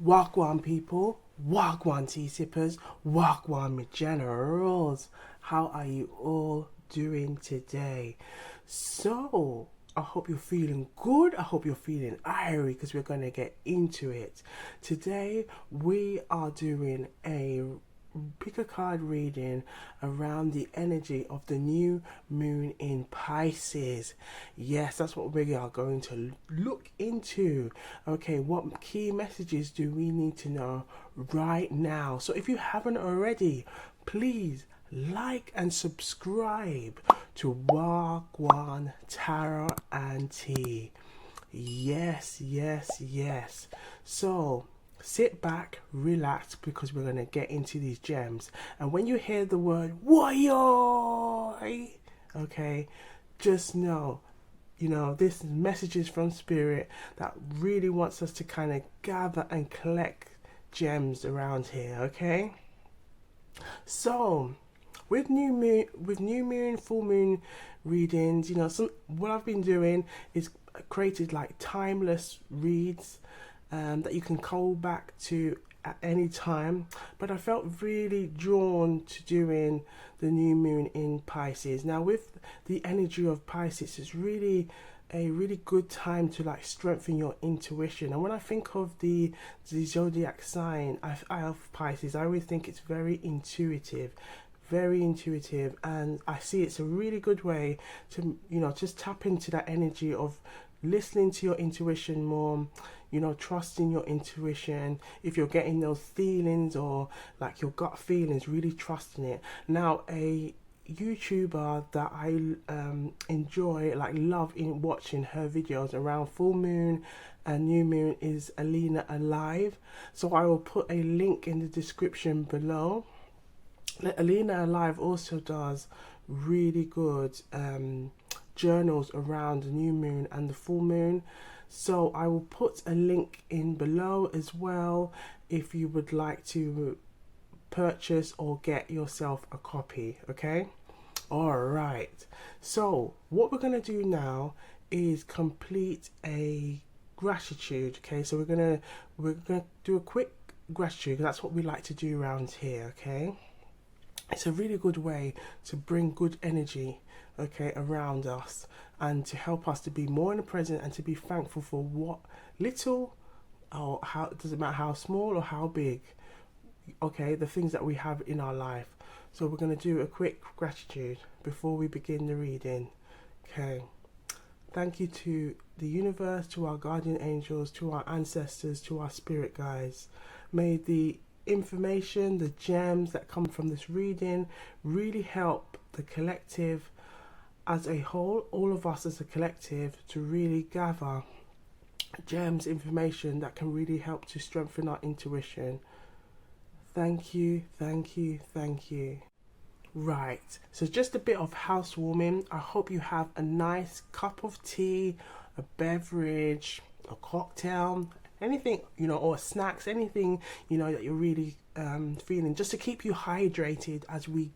Wagwan people, Wagwan tea sippers, Wagwan my generals. How are you all doing today? So, I hope you're feeling good. I hope you're feeling irie because we're going to get into it. Today, we are doing a pick a card reading around the energy of the new moon in Pisces. Yes, that's what we are going to look into. Okay, what key messages do we need to know right now? So if you haven't already, please like and subscribe to Wagwantarotandtea. Yes, yes, yes. So sit back, relax, because we're going to get into these gems. And when you hear the word "Woyoy," okay, just know, this message is from Spirit that really wants us to kind of gather and collect gems around here, okay? So, with new moon, full moon readings, what I've been doing is created like timeless reads that you can call back to at any time. But I felt really drawn to doing the new moon in Pisces. Now, with the energy of Pisces, it's really a really good time to like strengthen your intuition. And when I think of the zodiac sign I have Pisces, I always think it's very intuitive, and I see it's a really good way to just tap into that energy of listening to your intuition more, trusting your intuition. If you're getting those feelings or like your gut feelings, really trusting it. Now, a YouTuber that I enjoy, like love in watching her videos around full moon and new moon is Alina Alive. So I will put a link in the description below. Alina Alive also does really good journals around the new moon and the full moon. So I will put a link in below as well if you would like to purchase or get yourself a copy, okay? All right. So what we're going to do now is complete a gratitude, okay? So we're gonna do a quick gratitude because that's what we like to do around here, okay? It's a really good way to bring good energy, okay, around us and to help us to be more in the present and to be thankful for what little, or how, it doesn't matter how small or how big, okay, the things that we have in our life. So we're going to do a quick gratitude before we begin the reading. Okay. Thank you to the universe, to our guardian angels, to our ancestors, to our spirit guides. May the information, the gems that come from this reading really help the collective as a whole, all of us as a collective, to really gather gems, information that can really help to strengthen our intuition. Thank you, thank you, thank you. Right, so just a bit of housewarming. I hope you have a nice cup of tea, a beverage, a cocktail, anything, or snacks, anything, that you're really feeling, just to keep you hydrated as we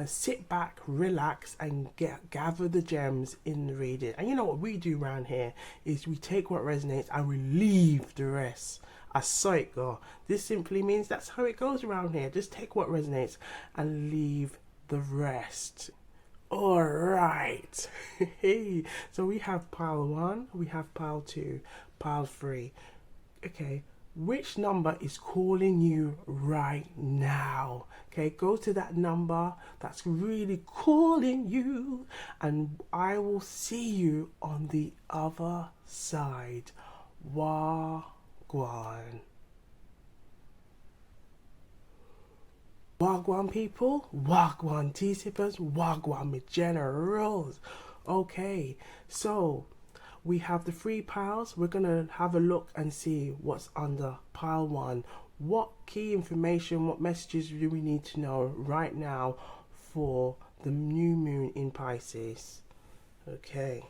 sit back, relax, and gather the gems in the reading. And what we do around here is we take what resonates and we leave the rest. I saw it go. This simply means that's how it goes around here. Just take what resonates and leave the rest. All right. So we have pile 1, we have pile 2, pile 3. Okay, which number is calling you right now? Okay, go to that number that's really calling you, and I will see you on the other side. Wagwan. Wagwan people, Wagwan tea sippers, Wagwan my generals. Okay, so we have the 3 piles. We're going to have a look and see what's under pile 1. What key information, what messages do we need to know right now for the new moon in Pisces? Okay,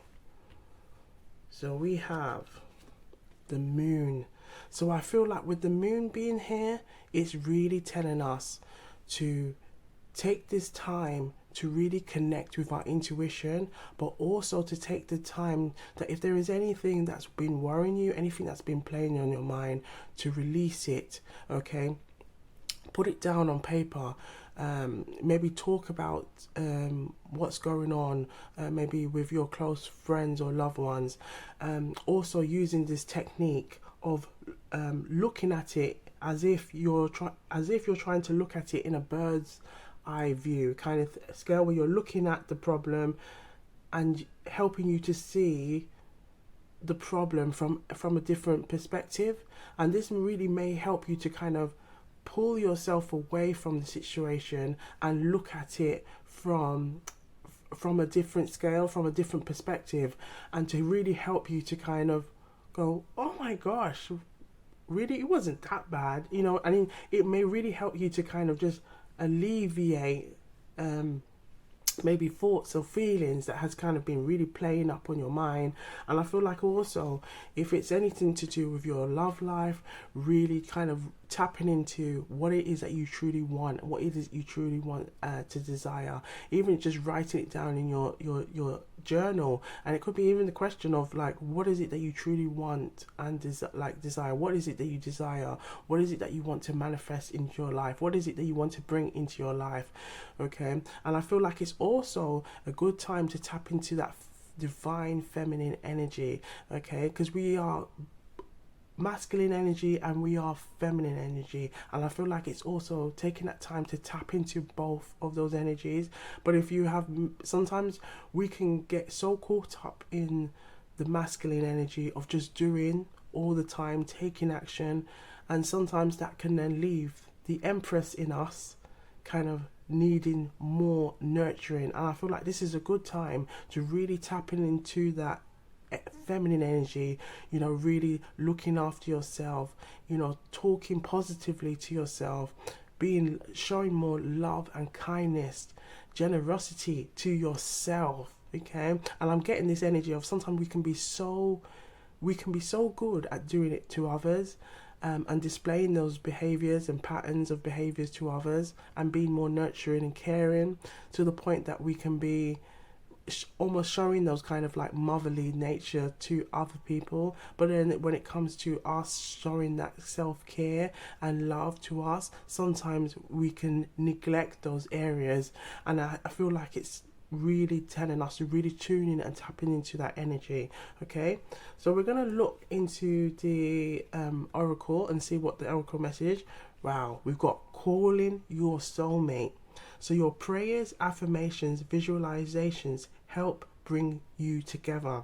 so we have the moon. So I feel like with the moon being here, it's really telling us to take this time to really connect with our intuition, but also to take the time that if there is anything that's been worrying you, anything that's been playing on your mind, to release it, okay? Put it down on paper. Maybe talk about what's going on, maybe with your close friends or loved ones. Also using this technique of looking at it as if you're trying to look at it in a bird's eye view kind of scale, where you're looking at the problem and helping you to see the problem from a different perspective. And this really may help you to kind of pull yourself away from the situation and look at it from a different scale, from a different perspective, and to really help you to kind of go, oh my gosh, really, it wasn't that bad, you know. I mean, it may really help you to kind of just alleviate maybe thoughts or feelings that has kind of been really playing up on your mind. And I feel like also, if it's anything to do with your love life, really kind of tapping into what it is that you truly want, what it is you truly want to desire. Even just writing it down in your journal, and it could be even the question of like, what is it that you truly want and desire? What is it that you desire? What is it that you want to manifest into your life? What is it that you want to bring into your life? Okay. And I feel like it's also a good time to tap into that divine feminine energy, okay? Because we are masculine energy and we are feminine energy, and I feel like it's also taking that time to tap into both of those energies. But if you have, sometimes we can get so caught up in the masculine energy of just doing all the time, taking action, and sometimes that can then leave the empress in us kind of needing more nurturing. And I feel like this is a good time to really tap into that feminine energy, you know, really looking after yourself, you know, talking positively to yourself, showing more love and kindness, generosity to yourself, okay? And I'm getting this energy of sometimes we can be so good at doing it to others, and displaying those behaviors and patterns of behaviors to others, and being more nurturing and caring to the point that we can be almost showing those kind of like motherly nature to other people. But then when it comes to us showing that self-care and love to us, sometimes we can neglect those areas. And I feel like it's really telling us to really tune in and tapping into that energy. Okay, so we're going to look into the oracle and see what the oracle message. Wow, we've got calling your soulmate. So your prayers, affirmations, visualizations help bring you together.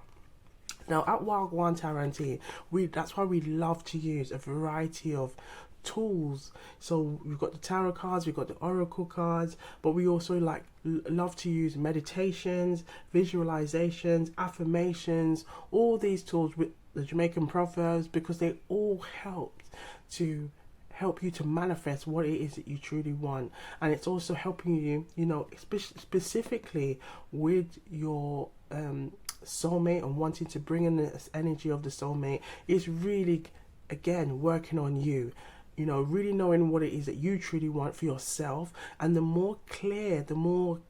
Now at Wagwantarotandtea, that's why we love to use a variety of tools. So we've got the tarot cards, we've got the oracle cards, but we also love to use meditations, visualizations, affirmations, all these tools with the Jamaican proverbs, because they all help you to manifest what it is that you truly want. And it's also helping you, you know, specifically with your soulmate and wanting to bring in this energy of the soulmate. Is really, again, working on you, you know, really knowing what it is that you truly want for yourself. And the more clear, the more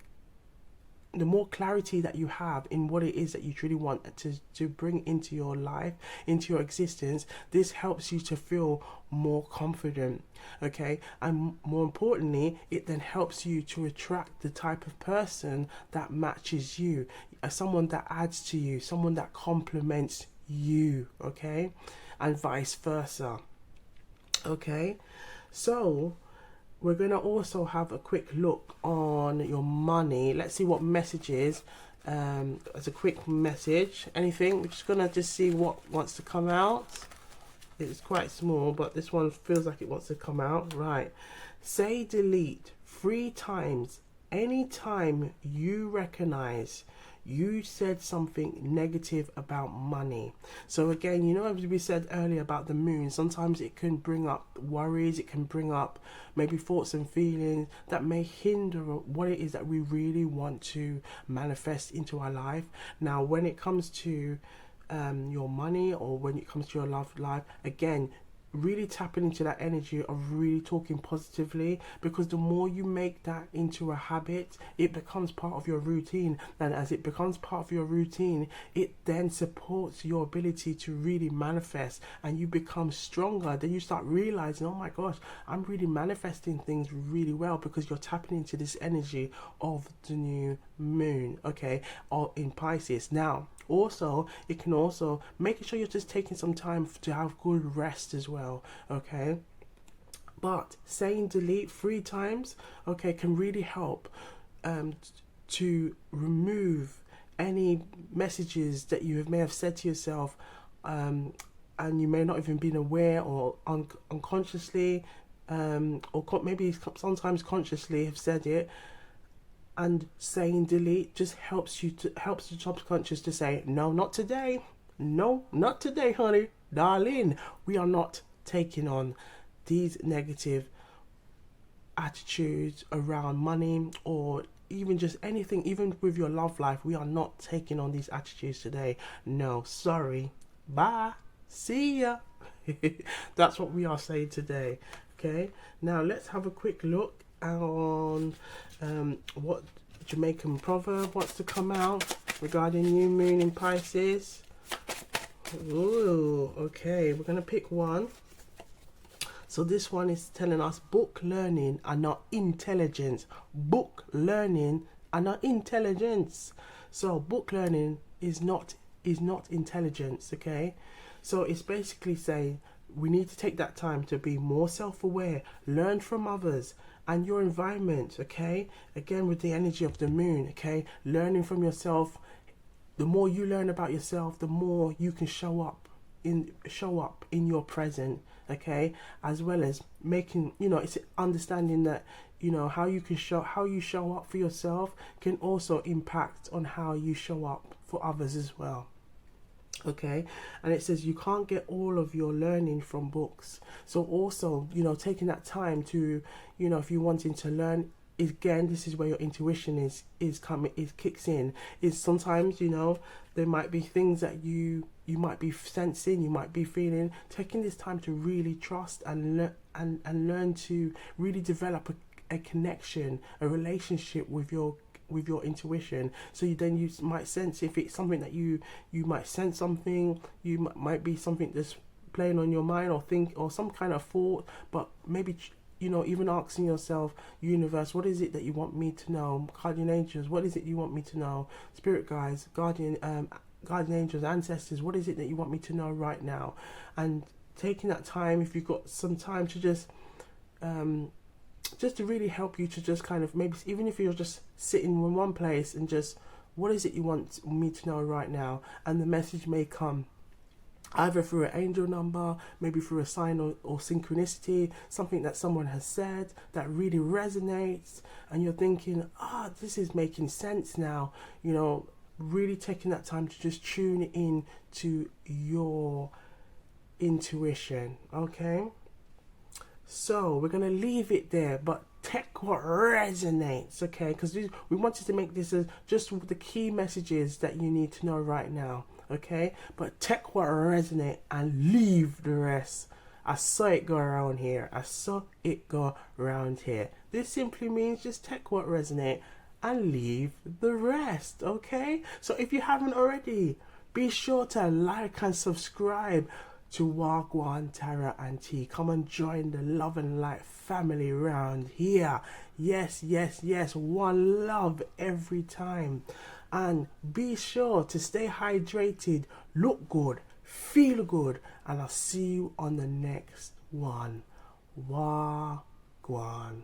clarity that you have in what it is that you truly want to bring into your life, into your existence, this helps you to feel more confident, okay? And more importantly, it then helps you to attract the type of person that matches you, someone that adds to you, someone that complements you, okay? And vice versa, okay? So we're going to also have a quick look on your money. Let's see what messages, as a quick message, anything. We're just going to just see what wants to come out. It's quite small, but this one feels like it wants to come out. Right. Say delete 3 times anytime you recognize you said something negative about money. So again, you know, as we said earlier about the moon, sometimes it can bring up worries, it can bring up maybe thoughts and feelings that may hinder what it is that we really want to manifest into our life. Now, when it comes to your money, or when it comes to your love life, again, really tapping into that energy of really talking positively, because the more you make that into a habit, it becomes part of your routine, and as it becomes part of your routine, it then supports your ability to really manifest, and you become stronger. Then you start realizing, oh my gosh, I'm really manifesting things really well, because you're tapping into this energy of the new moon, okay, or in Pisces. Now also, it can also making sure you're just taking some time to have good rest as well, okay. But saying delete 3 times, okay, can really help to remove any messages that you may have said to yourself, and you may not even been aware, or unconsciously, or maybe sometimes consciously have said it. And saying delete just helps the subconscious to say, no, not today. No, not today, honey. Darling, we are not taking on these negative attitudes around money, or even just anything, even with your love life. We are not taking on these attitudes today. No, sorry. Bye. See ya. That's what we are saying today. Okay. Now let's have a quick look on what Jamaican proverb wants to come out regarding new moon in Pisces. Ooh, okay, we're gonna pick one. So this one is telling us book learning and not intelligence. Book learning and not intelligence. So book learning is not intelligence, okay? So it's basically saying we need to take that time to be more self-aware, learn from others and your environment, okay? Again, with the energy of the moon, okay? Learning from yourself. The more you learn about yourself, the more you can show up in your present, okay? As well as making, it's understanding that, how you show up for yourself can also impact on how you show up for others as well. Okay, and it says you can't get all of your learning from books. So also, taking that time to, if you're wanting to learn, again, this is where your intuition kicks in. Is sometimes, there might be things that you might be sensing, you might be feeling. Taking this time to really trust and learn to really develop a connection, a relationship with your intuition. So you might sense if it's something that you might sense something, you might be something that's playing on your mind, or think, or some kind of thought, but maybe even asking yourself, universe, what is it that you want me to know? Guardian angels, what is it you want me to know? Spirit guides, guardian angels, ancestors, what is it that you want me to know right now? And taking that time, if you've got some time, to just to really help you to just kind of, maybe even if you're just sitting in one place, and just, what is it you want me to know right now? And the message may come either through an angel number, maybe through a sign or synchronicity, something that someone has said that really resonates, and you're thinking, this is making sense now. Really taking that time to just tune in to your intuition, okay? So we're going to leave it there, but take what resonates, okay? Because we wanted to make this as just the key messages that you need to know right now, okay? But take what resonates and leave the rest. I saw it go around here. This simply means just take what resonates and leave the rest, okay? So if you haven't already, be sure to like and subscribe to Wagwantarotandtea. Come and join the love and light family round here. Yes, one love every time. And be sure to stay hydrated, look good, feel good, and I'll see you on the next one. Wagwan.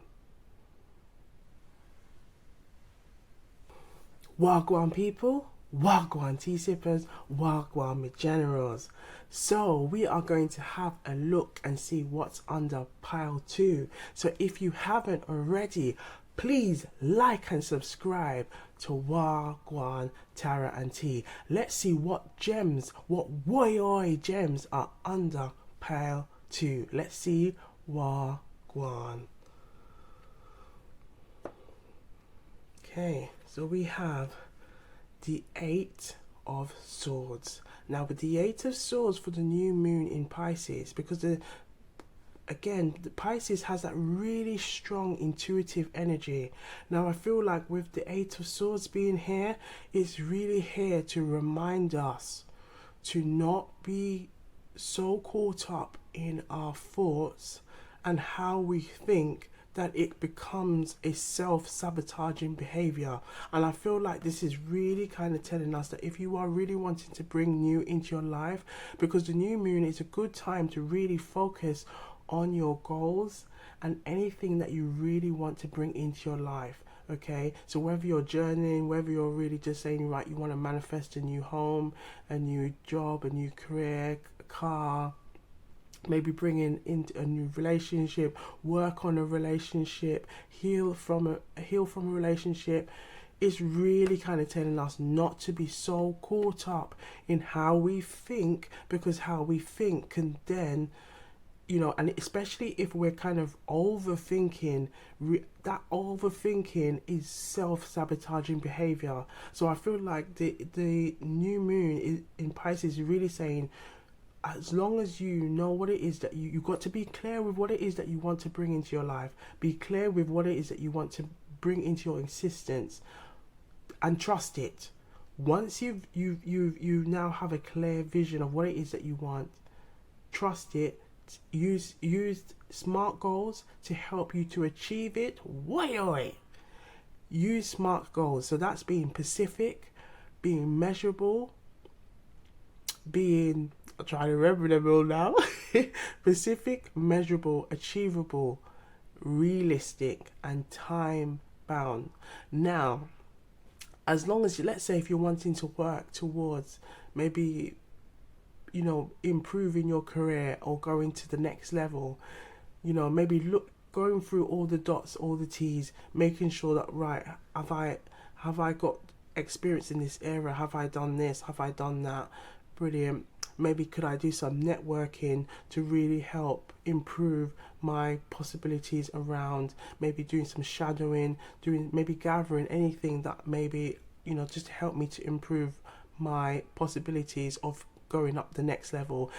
Wagwan people, Wagwan tea sippers, Wagwan my generals. So we are going to have a look and see what's under pile 2. So if you haven't already, please like and subscribe to Wagwantarotandtea. Let's see what gems, what woy gems are under pile 2. Let's see. Wagwan. Okay, so we have the 8 of Swords. Now with the 8 of Swords for the new moon in Pisces, because again, the Pisces has that really strong intuitive energy. Now I feel like with the Eight of Swords being here, it's really here to remind us to not be so caught up in our thoughts and how we think that it becomes a self-sabotaging behavior. And I feel like this is really kind of telling us that if you are really wanting to bring new into your life, because the new moon is a good time to really focus on your goals and anything that you really want to bring into your life. Okay, so whether you're journeying, whether you're really just saying, right, you want to manifest a new home, a new job, a new career, a car, maybe bringing in a new relationship, work on a relationship, heal from a relationship, is really kind of telling us not to be so caught up in how we think, because how we think can then, you know, and especially if we're kind of overthinking, that overthinking is self-sabotaging behavior. So I feel like the new moon is, in Pisces, is really saying, as long as you know what it is that you got to be clear with what it is that you want to bring into your life, be clear with what it is that you want to bring into your existence, and trust it. Once you now have a clear vision of what it is that you want, trust it. Use SMART goals to help you to achieve it. Use SMART goals. So that's being specific, being measurable, being, I'll try to remember them all now. Specific, measurable, achievable, realistic, and time bound. Now, as long as, let's say if you're wanting to work towards maybe, you know, improving your career or going to the next level, you know, maybe going through all the dots, all the T's, making sure that, right, have I got experience in this area? Have I done this? Have I done that? Brilliant. Maybe could I do some networking to really help improve my possibilities around maybe doing some shadowing, maybe gathering anything that maybe, you know, just to help me to improve my possibilities of going up the next level.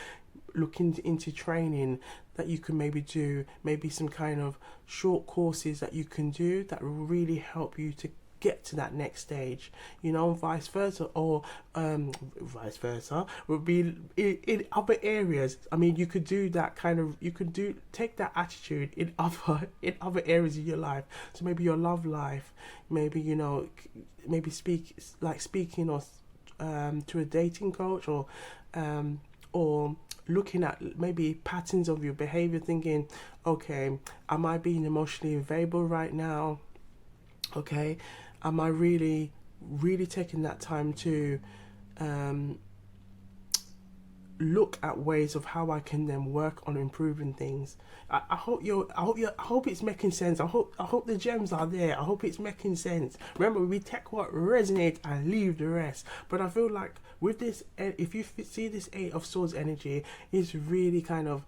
Looking into training that you can maybe do, maybe some kind of short courses that you can do that will really help you to get to that next stage, you know, vice versa, or vice versa would be in other areas. I mean, you could do that kind of, take that attitude in other areas of your life. So maybe your love life, maybe, you know, maybe speaking or to a dating coach, or looking at maybe patterns of your behavior, thinking, okay, am I being emotionally available right now? Okay, am I really taking that time to look at ways of how I can then work on improving things? I hope it's making sense. I hope the gems are there. I hope it's making sense. Remember, we take what resonates and leave the rest. But I feel like with this, if you see this Eight of Swords energy, is really kind of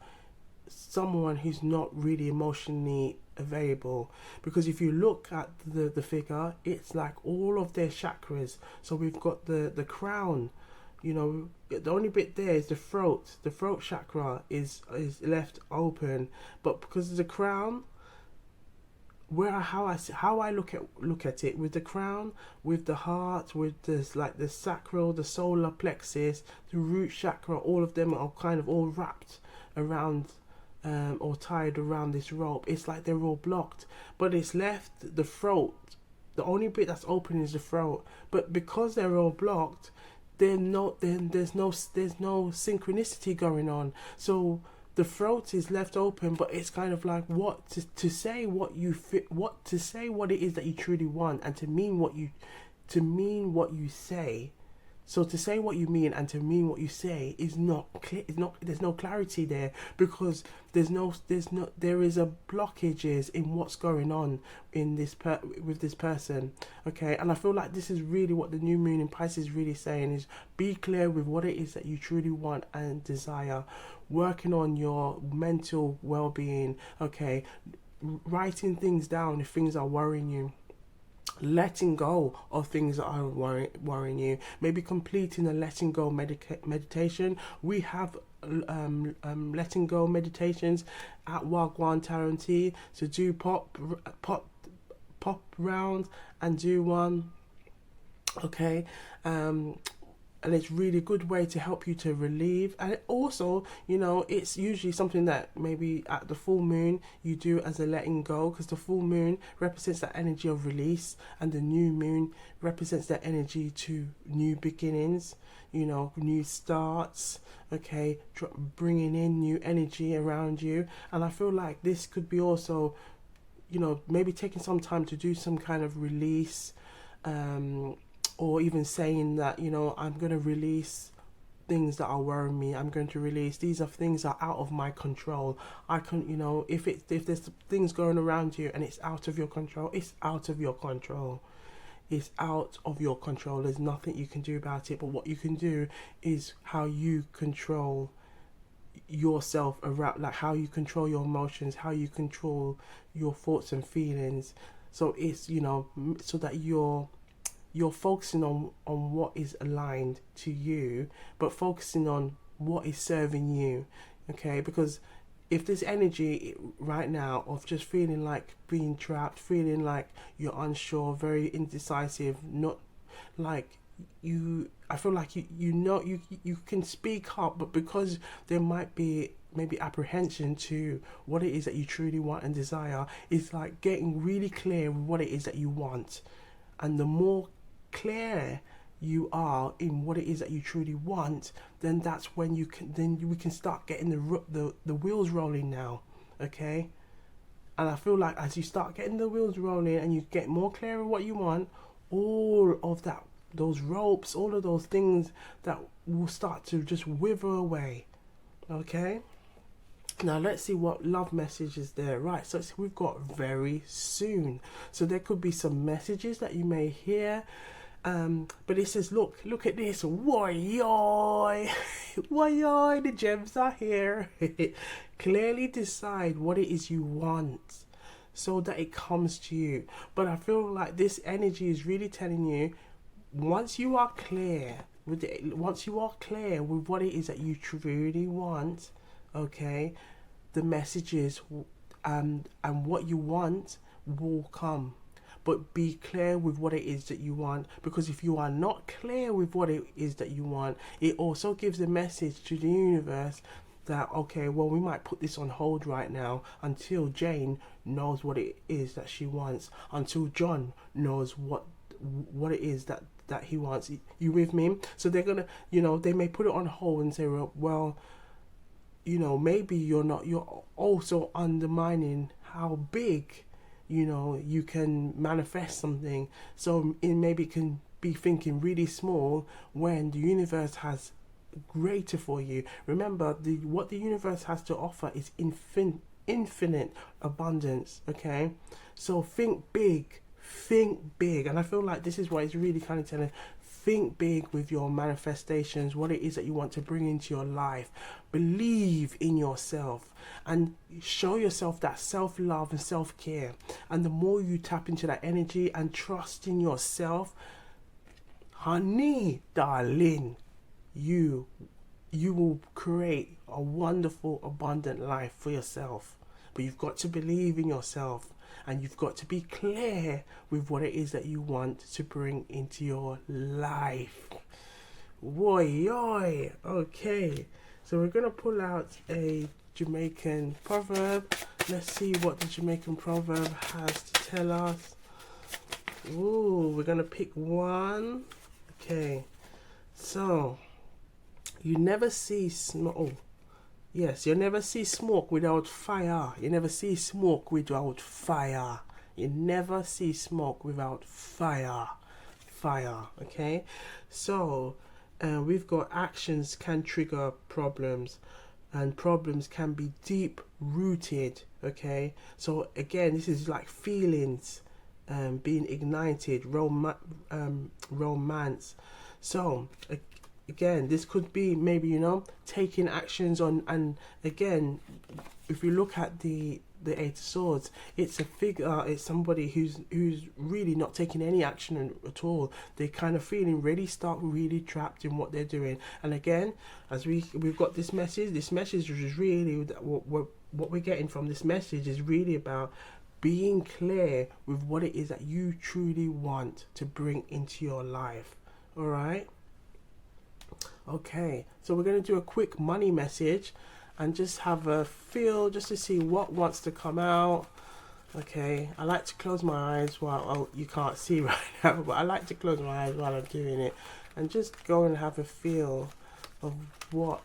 someone who's not really emotionally available, because if you look at the figure, it's like all of their chakras. So we've got the crown, you know, the only bit there is the throat chakra is left open, but because of the crown, how I look at it, with the crown, with the heart, with this, like the sacral, the solar plexus, the root chakra, all of them are kind of all wrapped around or tied around this rope. It's like they're all blocked, but it's left the throat. The only bit that's open is the throat, but because they're all blocked, there's no synchronicity going on. So the throat is left open, but it's kind of like to say what it is that you truly want, and to mean what you say. So to say what you mean and to mean what you say is not clear. There's no clarity there, because there is a blockages in what's going on in with this person. Okay, and I feel like this is really what the new moon in Pisces is really saying, is be clear with what it is that you truly want and desire. Working on your mental well-being. Okay, writing things down if things are worrying you. Letting go of things that are worrying you. Maybe completing a letting go meditation. We have letting go meditations at Wagwantarotandtea. So do pop round and do one. Okay. And it's really good way to help you to relieve. And it also, you know, it's usually something that maybe at the full moon you do as a letting go, because the full moon represents that energy of release, and the new moon represents that energy to new beginnings, you know, new starts. Okay, bringing in new energy around you. And I feel like this could be also, you know, maybe taking some time to do some kind of release, or even saying that, you know, I'm going to release things that are worrying me. I'm going to release, these are things that are out of my control. I can, you know, if there's things going around you and it's out of your control, it's out of your control. It's out of your control. There's nothing you can do about it. But what you can do is how you control yourself around, like how you control your emotions, how you control your thoughts and feelings. So it's, you know, so that you're focusing on what is aligned to you, but focusing on what is serving you. Okay, because if there's energy right now of just feeling like being trapped, feeling like you're unsure, very indecisive, not like you, I feel like you know you can speak up, but because there might be maybe apprehension to what it is that you truly want and desire, it's like getting really clear with what it is that you want. And the more clear you are in what it is that you truly want, then that's when we can start getting the wheels rolling now. Okay, and I feel like as you start getting the wheels rolling and you get more clear on what you want, all of that, those ropes, all of those things that will start to just wither away. Okay, now let's see what love message is there. Right, so we've got very soon, so there could be some messages that you may hear. But it says, look at this. Why, the gems are here. Clearly decide what it is you want so that it comes to you. But I feel like this energy is really telling you, once you are clear with what it is that you truly want, okay, the messages and what you want will come. But be clear with what it is that you want, because if you are not clear with what it is that you want, it also gives a message to the universe that, okay, well, we might put this on hold right now until Jane knows what it is that she wants, until John knows what it is that he wants. You with me? So they're gonna, you know, they may put it on hold and say, well, you know, maybe you're also undermining how big, you know, you can manifest something. So it maybe can be thinking really small when the universe has greater for you. Remember, what the universe has to offer is infinite abundance. Okay, so think big, and I feel like this is what it's really kind of telling. Think big with your manifestations, what it is that you want to bring into your life. Believe in yourself and show yourself that self-love and self-care. And the more you tap into that energy and trust in yourself, honey, darling, you will create a wonderful, abundant life for yourself. But you've got to believe in yourself. And you've got to be clear with what it is that you want to bring into your life. Woy. Okay, so we're going to pull out a Jamaican proverb. Let's see what the Jamaican proverb has to tell us. Ooh, we're going to pick one. Okay, so you never see smoke. Yes, you never see smoke without fire. You never see smoke without fire. You never see smoke without fire. Fire, okay? So, we've got actions can trigger problems, and problems can be deep rooted, okay? So, again, this is like feelings being ignited, romance. So, again, this could be maybe, you know, taking actions on, and again, if you look at the the Eight of Swords, it's a figure, it's somebody who's really not taking any action at all. They're kind of feeling really stuck, really trapped in what they're doing. And again, as we've got this message is really what we're getting from this message is really about being clear with what it is that you truly want to bring into your life. All right. Okay, so we're going to do a quick money message and just have a feel just to see what wants to come out. Okay, I like to close my eyes while, you can't see right now, but I like to close my eyes while I'm doing it and just go and have a feel of what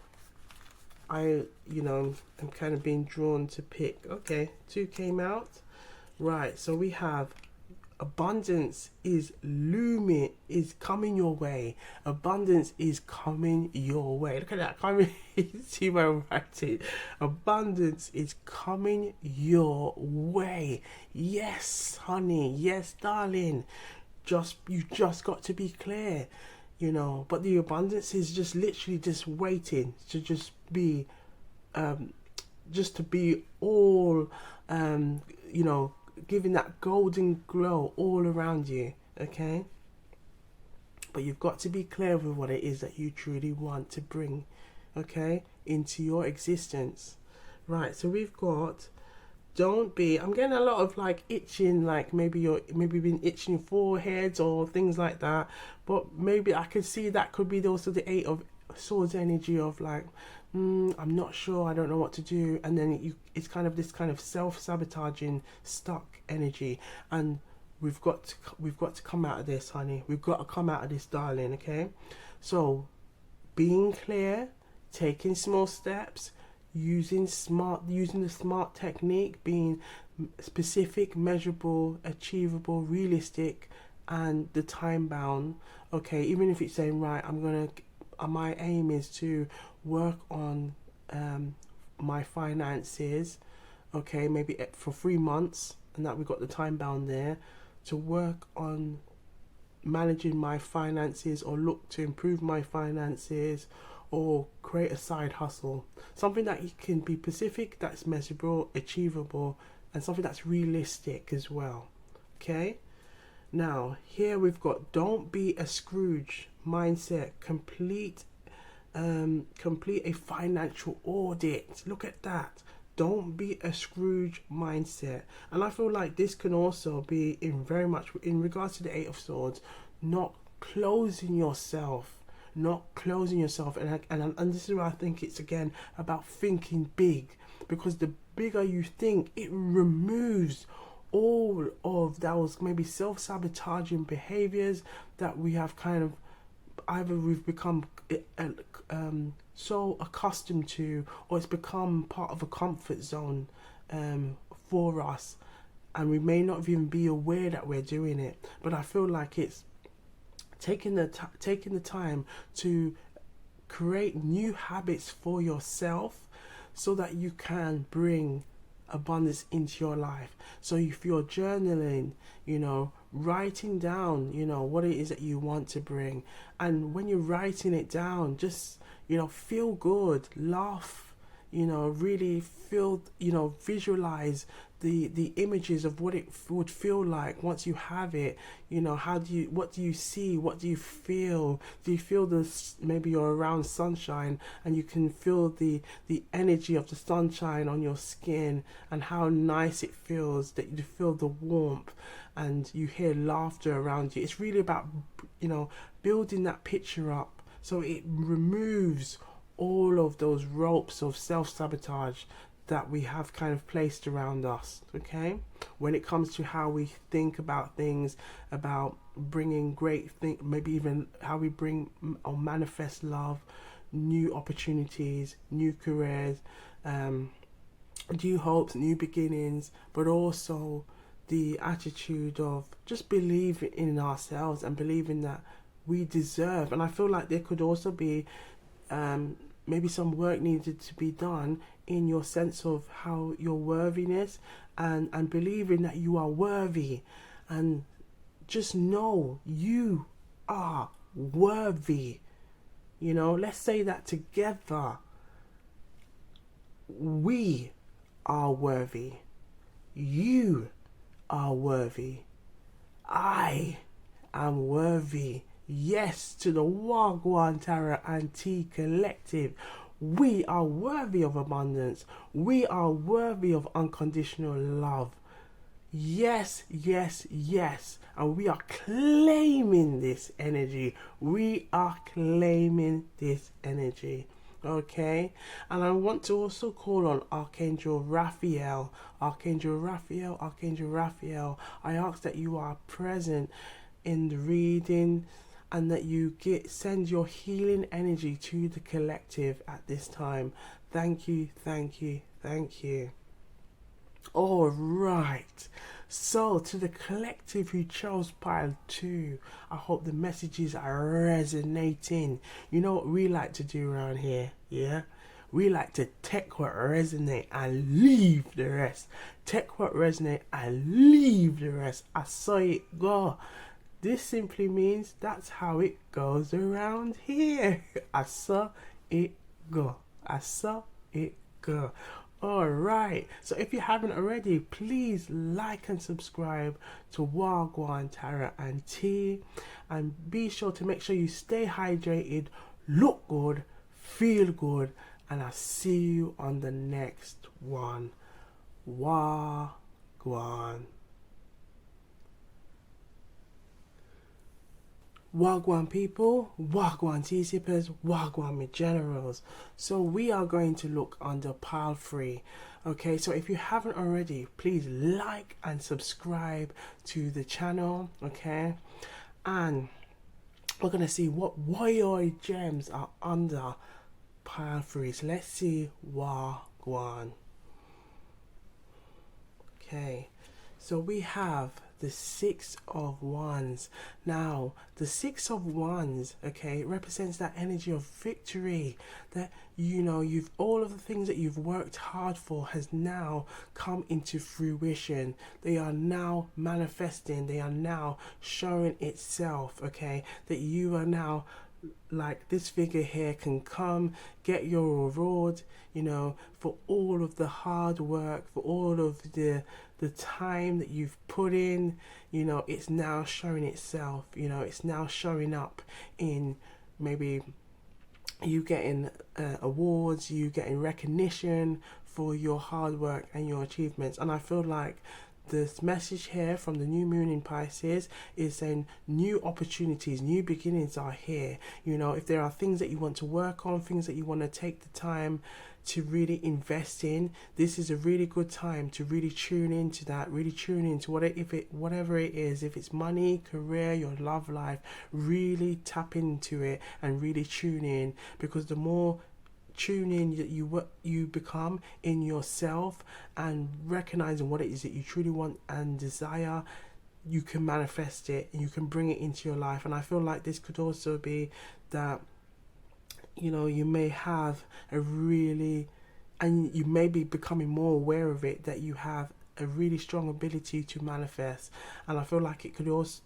I, am kind of being drawn to pick. Okay, 2 came out. Right, so we have abundance is looming, is coming your way. Abundance is coming your way. Look at that. Can't really see where I'm writing. Abundance is coming your way. Yes, honey. Yes, darling. You just got to be clear, But the abundance is just literally just waiting to just be, all, giving that golden glow all around you. Okay, but you've got to be clear with what it is that you truly want to bring, okay, into your existence. Right, so we've got I'm getting a lot of like itching, like maybe been itching foreheads or things like that, but maybe I could see that could be also the Eight of Swords energy of like, I'm not sure, I don't know what to do, and then it's kind of this kind of self-sabotaging, stuck energy, and we've got to come out of this, honey. We've got to come out of this, darling. Okay, so being clear, taking small steps, using the SMART technique, being specific, measurable, achievable, realistic, and the time bound. Okay, even if it's saying, right, my aim is to work on my finances, okay, maybe for 3 months, and that we got the time bound there, to work on managing my finances or look to improve my finances or create a side hustle. Something that can be specific, that's measurable, achievable, and something that's realistic as well. Okay? Now, here we've got don't be a Scrooge mindset. Complete a financial audit. Look at that. Don't be a Scrooge mindset. And I feel like this can also be very much in regards to the Eight of Swords, not closing yourself. And this is where I think it's again about thinking big, because the bigger you think, it removes all of those maybe self-sabotaging behaviors that we have kind of either we've become so accustomed to, or it's become part of a comfort zone for us, and we may not even be aware that we're doing it. But I feel like it's taking the time to create new habits for yourself so that you can bring abundance into your life. So if you're journaling, writing down, what it is that you want to bring, and when you're writing it down, just, feel good, laugh, really feel, visualize the images of what it would feel like once you have it. What do you see? What do you feel? Do you feel this? Maybe you're around sunshine and you can feel the energy of the sunshine on your skin and how nice it feels, that you feel the warmth and you hear laughter around you. It's really about, building that picture up so it removes all of those ropes of self-sabotage that we have kind of placed around us, okay? When it comes to how we think about things, about bringing great things, maybe even how we bring or manifest love, new opportunities, new careers, new hopes, new beginnings, but also the attitude of just believing in ourselves and believing that we deserve. And I feel like there could also be maybe some work needed to be done in your sense of how your worthiness and believing that you are worthy, and just know you are worthy. Let's say that together. We are worthy. You are worthy. I am worthy. Yes, to the Wagwantarotandtea collective. We are worthy of abundance. We are worthy of unconditional love. Yes, yes, yes. And we are claiming this energy. We are claiming this energy. Okay, and I want to also call on Archangel Raphael. Archangel Raphael, Archangel Raphael. I ask that you are present in the reading and that you send your healing energy to the collective at this time. Thank you, thank you, thank you. All right. So, to the collective who chose pile 2, I hope the messages are resonating. You know what we like to do around here, yeah? We like to take what resonate and leave the rest. Take what resonate and leave the rest. I saw it go. This simply means that's how it goes around here. I saw it go. I saw it go. Alright, so if you haven't already, please like and subscribe to Wagwantarotandtea and be sure to make sure you stay hydrated, look good, feel good, and I'll see you on the next one. Wagwan. Wagwan people, Wagwan tea sippers, Wagwan me generals. So we are going to look under pile 3. Okay, so if you haven't already, please like and subscribe to the channel. Okay, and we're gonna see what warrior gems are under pile 3. So let's see Wagwan. Okay, so we have the 6 of Wands. Now, the 6 of Wands, okay, represents that energy of victory. That, you know, all of the things that you've worked hard for has now come into fruition. They are now manifesting. They are now showing itself, okay, that you are now, like this figure here, can come get your reward, you know, for all of the hard work, for all of the time that you've put in. You know, it's now showing itself. You know, it's now showing up in maybe you getting awards, you getting recognition for your hard work and your achievements. And I feel like this message here from the new moon in Pisces is saying new opportunities, new beginnings are here. You know, if there are things that you want to work on, things that you want to take the time to really invest in, this is a really good time to really tune into that, really tune into whatever it is, if it's money, career, your love life, really tap into it and really tune in, because the more tune in that you become in yourself and recognizing what it is that you truly want and desire, you can manifest it and you can bring it into your life. And I feel like this could also be that, you know, you may have and you may be becoming more aware of it, that you have a really strong ability to manifest. And I feel like it could also,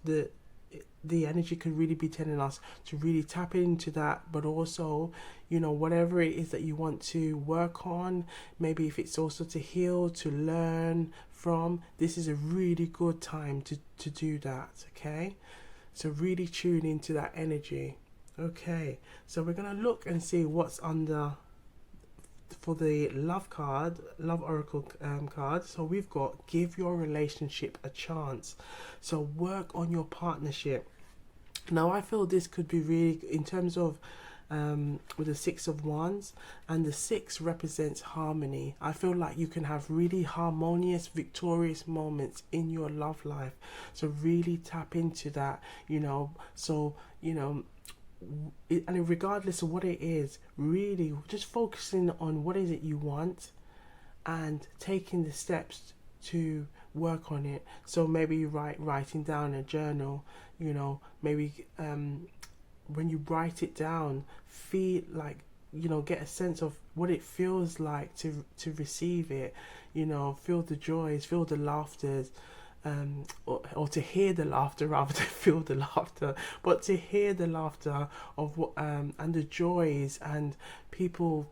the energy could really be telling us to really tap into that, but also, you know, whatever it is that you want to work on, maybe if it's also to heal, to learn from, this is a really good time to do that. Okay, so really tune into that energy. Okay, so we're gonna look and see what's under for the love oracle card. So we've got give your relationship a chance. So work on your partnership. Now I feel this could be really, in terms of with the 6 of Wands, and the 6 represents harmony. I feel like you can have really harmonious, victorious moments in your love life. So really tap into that, you know. So, you know, and regardless of what it is, really just focusing on what is it you want and taking the steps to work on it. So maybe writing down a journal, you know, maybe when you write it down, feel like, you know, get a sense of what it feels like to receive it, you know, feel the joys, feel the laughters, or to hear the laughter rather than feel the laughter, but to hear the laughter of what and the joys and people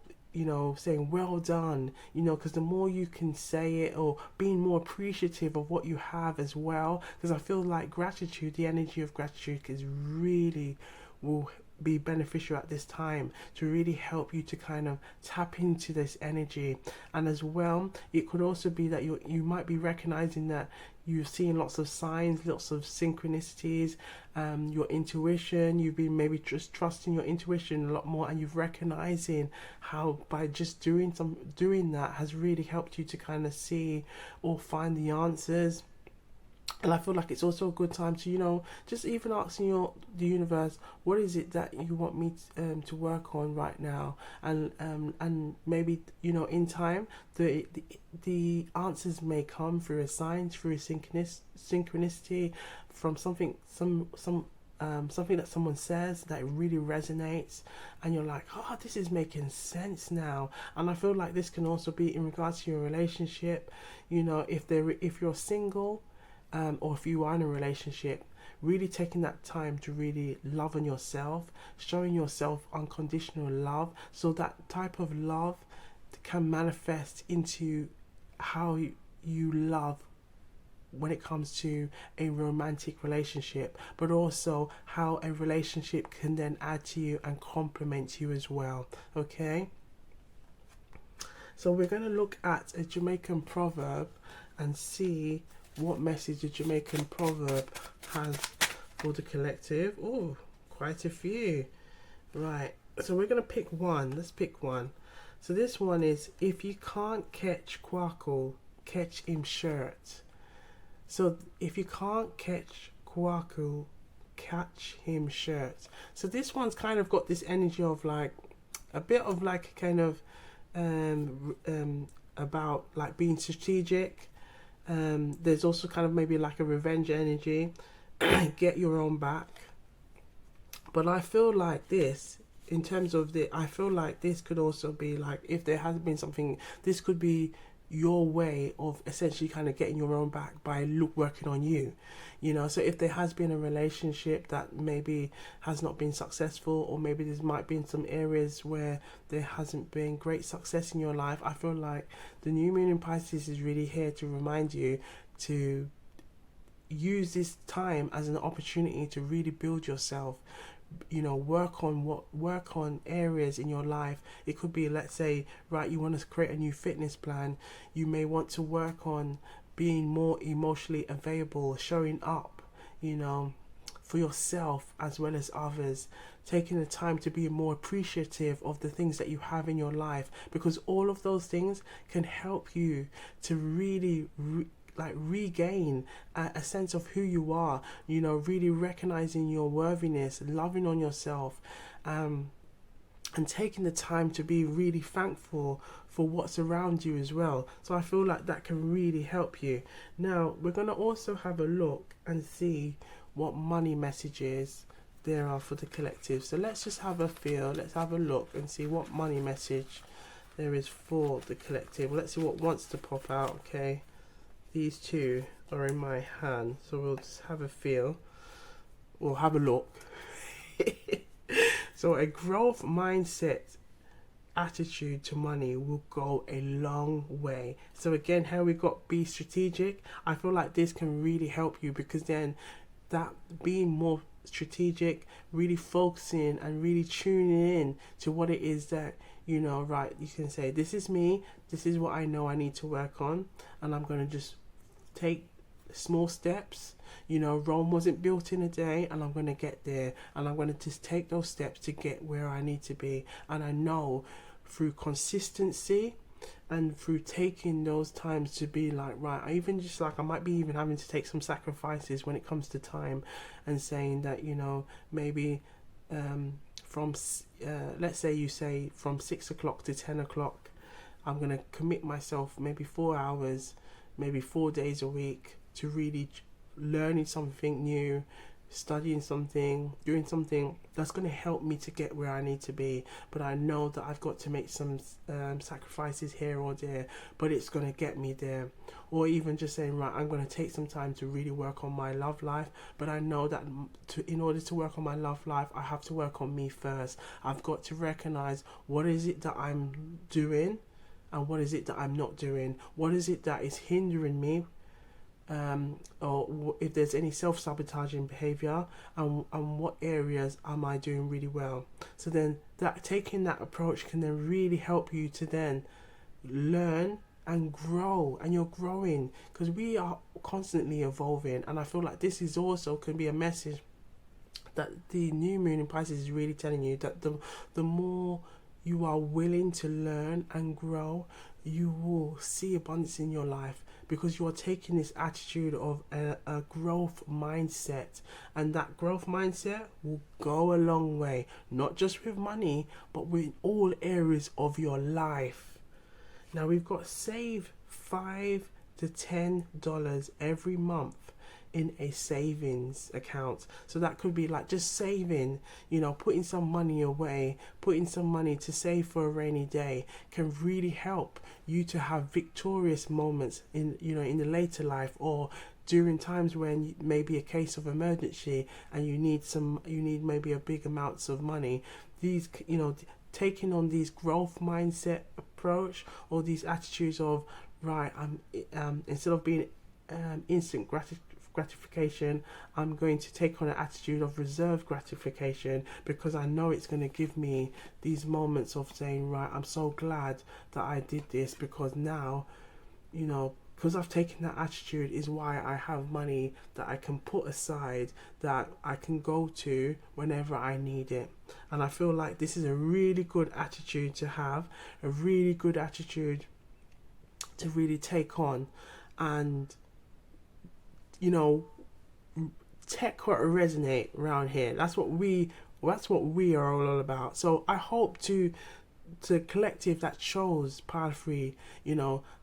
saying well done, because the more you can say it, or being more appreciative of what you have as well, because I feel like gratitude, the energy of gratitude is really will be beneficial at this time to really help you to kind of tap into this energy. And as well, it could also be that you might be recognizing that you're seeing lots of signs, lots of synchronicities, your intuition, you've been maybe just trusting your intuition a lot more, and you've recognizing how by just doing that has really helped you to kind of see or find the answers. And I feel like it's also a good time to, just even asking the universe, what is it that you want me to work on right now? And maybe, in time, the answers may come through a sign, through a synchronicity, from something that someone says that really resonates, and you're like, oh, this is making sense now. And I feel like this can also be in regards to your relationship. If you're single, or if you are in a relationship, really taking that time to really love on yourself, showing yourself unconditional love, so that type of love can manifest into how you love when it comes to a romantic relationship, but also how a relationship can then add to you and complement you as well. Okay, so we're going to look at a Jamaican proverb and see what message the Jamaican proverb has for the collective. Oh, quite a few. Right, so we're going to pick one. Let's pick one. So this one is, if you can't catch Quackle, catch him shirt. So if you can't catch Quackle, catch him shirt. So this one's kind of got this energy of like a bit of like kind of about like being strategic. There's also kind of maybe like a revenge energy, get your own back. But I feel like this, in terms of I feel like this could also be like, if there has been something, this could be your way of essentially kind of getting your own back by working on you. So if there has been a relationship that maybe has not been successful, or maybe there might be in some areas where there hasn't been great success in your life, I feel like the new moon in Pisces is really here to remind you to use this time as an opportunity to really build yourself. Work on areas in your life. It could be, let's say, right, you want to create a new fitness plan. You may want to work on being more emotionally available, showing up, for yourself as well as others, taking the time to be more appreciative of the things that you have in your life, because all of those things can help you to really regain a sense of who you are, really recognizing your worthiness, loving on yourself, and taking the time to be really thankful for what's around you as well. So I feel like that can really help you. Now we're going to also have a look and see what money messages there are for the collective. So let's just have a feel, let's have a look and see what money message there is for the collective. Let's see what wants to pop out. Okay, these two are in my hand, so we'll just have a feel. We'll have a look. So a growth mindset attitude to money will go a long way. So again, here we got be strategic. I feel like this can really help you, because then that being more strategic, really focusing and really tuning in to what it is that right, you can say, this is me, this is what I know I need to work on, and I'm going to just take small steps. Rome wasn't built in a day, and I'm going to get there, and I'm going to just take those steps to get where I need to be. And I know through consistency and through taking those times to be like, right, I might be even having to take some sacrifices when it comes to time, and saying that, maybe from let's say you say from 6 o'clock to 10 o'clock, I'm going to commit myself maybe 4 hours, maybe 4 days a week, to really learning something new, studying something, doing something that's going to help me to get where I need to be. But I know that I've got to make some sacrifices here or there, but it's going to get me there. Or even just saying, right, I'm going to take some time to really work on my love life. But I know that in order to work on my love life, I have to work on me first. I've got to recognize what is it that I'm doing and what is it that I'm not doing. What is it that is hindering me? Or if there's any self-sabotaging behavior, and what areas am I doing really well. So then that taking that approach can then really help you to then learn and grow, and you're growing because we are constantly evolving. And I feel like this is also can be a message that the new moon in Pisces is really telling you that the more you are willing to learn and grow, you will see abundance in your life, because you are taking this attitude of a growth mindset, and that growth mindset will go a long way, not just with money, but with all areas of your life. Now we've got save $5 to $10 every month in a savings account. So that could be like just saving, putting some money away, putting some money to save for a rainy day can really help you to have victorious moments in the later life, or during times when maybe a case of emergency and you need maybe a big amounts of money. These, taking on these growth mindset approach, or these attitudes of, right, I'm instead of being instant gratification, I'm going to take on an attitude of reserved gratification, because I know it's going to give me these moments of saying, right, I'm so glad that I did this, because now, because I've taken that attitude is why I have money that I can put aside, that I can go to whenever I need it. And I feel like this is a really good attitude to have, a really good attitude to really take on, and tech what resonate around here. That's what we are all about. So I hope to collective that shows Pile 3,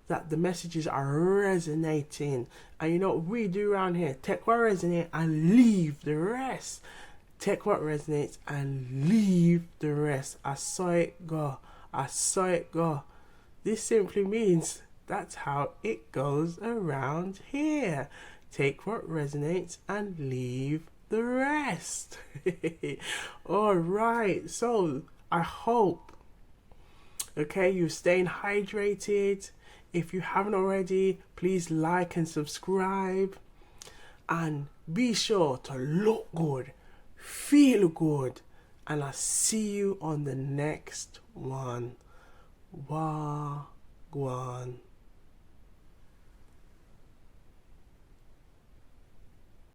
that the messages are resonating. And what we do around here, take what resonates and leave the rest. Take what resonates and leave the rest. I saw it go. This simply means that's how it goes around here. Take what resonates and leave the rest. All right. So I hope, you're staying hydrated. If you haven't already, please like and subscribe. And be sure to look good, feel good. And I'll see you on the next one. Wagwan.